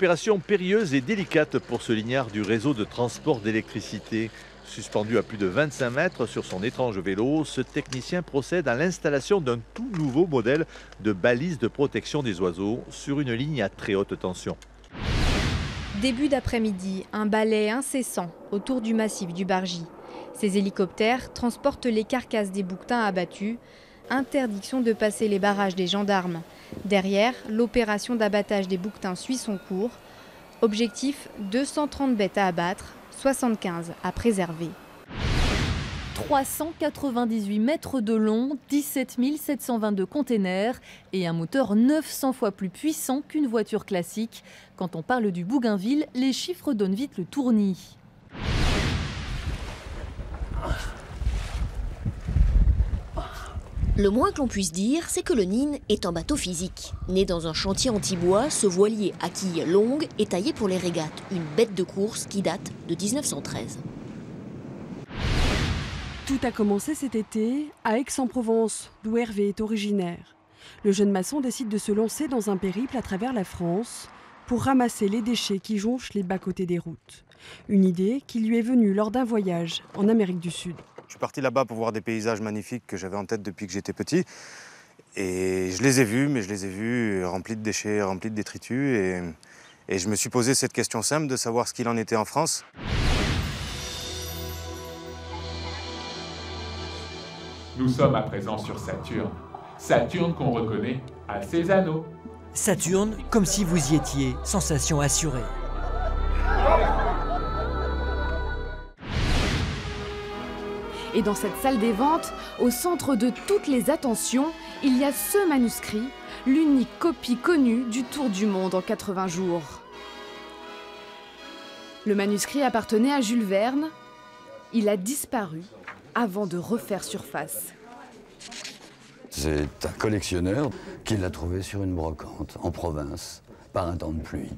Opération périlleuse et délicate pour ce lignard du réseau de transport d'électricité. Suspendu à plus de 25 mètres sur son étrange vélo, ce technicien procède à l'installation d'un tout nouveau modèle de balise de protection des oiseaux sur une ligne à très haute tension. Début d'après-midi, un balai incessant autour du massif du Bargy. Ces hélicoptères transportent les carcasses des bouquetins abattus. Interdiction de passer les barrages des gendarmes. Derrière, l'opération d'abattage des bouquetins suit son cours. Objectif, 230 bêtes à abattre, 75 à préserver. 398 mètres de long, 17 722 containers et un moteur 900 fois plus puissant qu'une voiture classique. Quand on parle du Bougainville, les chiffres donnent vite le tournis. Le moins que l'on puisse dire, c'est que le Nine est un bateau physique. Né dans un chantier anti-bois, ce voilier à quilles longues est taillé pour les régates, une bête de course qui date de 1913. Tout a commencé cet été à Aix-en-Provence, d'où Hervé est originaire. Le jeune maçon décide de se lancer dans un périple à travers la France pour ramasser les déchets qui jonchent les bas-côtés des routes. Une idée qui lui est venue lors d'un voyage en Amérique du Sud. Je suis parti là-bas pour voir des paysages magnifiques que j'avais en tête depuis que j'étais petit. Et je les ai vus, mais je les ai vus remplis de déchets, remplis de détritus. Et je me suis posé cette question simple de savoir ce qu'il en était en France. Nous sommes à présent sur Saturne. Saturne qu'on reconnaît à ses anneaux. Saturne, comme si vous y étiez, sensation assurée. Et dans cette salle des ventes, au centre de toutes les attentions, il y a ce manuscrit, l'unique copie connue du Tour du monde en 80 jours. Le manuscrit appartenait à Jules Verne. Il a disparu avant de refaire surface. C'est un collectionneur qui l'a trouvé sur une brocante en province, par un temps de pluie.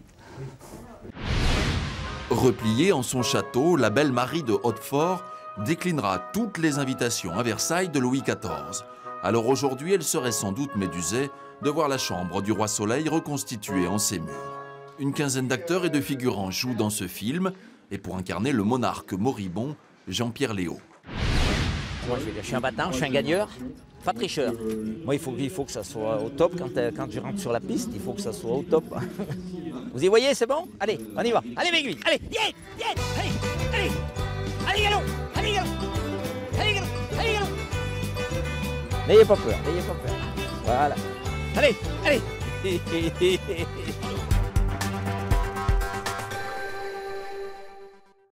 Repliée en son château, la belle Marie de Hautefort déclinera toutes les invitations à Versailles de Louis XIV. Alors aujourd'hui, elle serait sans doute médusée de voir la chambre du roi Soleil reconstituée en ses murs. Une quinzaine d'acteurs et de figurants jouent dans ce film, et pour incarner le monarque moribond, Jean-Pierre Léaud. Moi, je suis un battant, je suis un gagneur, pas tricheur. Moi, il faut que ça soit au top quand je rentre sur la piste, il faut que ça soit au top. Vous y voyez, c'est bon? Allez, on y va. Allez, Bégui, allez, allez, allez, allez, galop, allez, galop, allez, galop, allez, galop. N'ayez pas peur, n'ayez pas peur. Voilà. Allez, allez.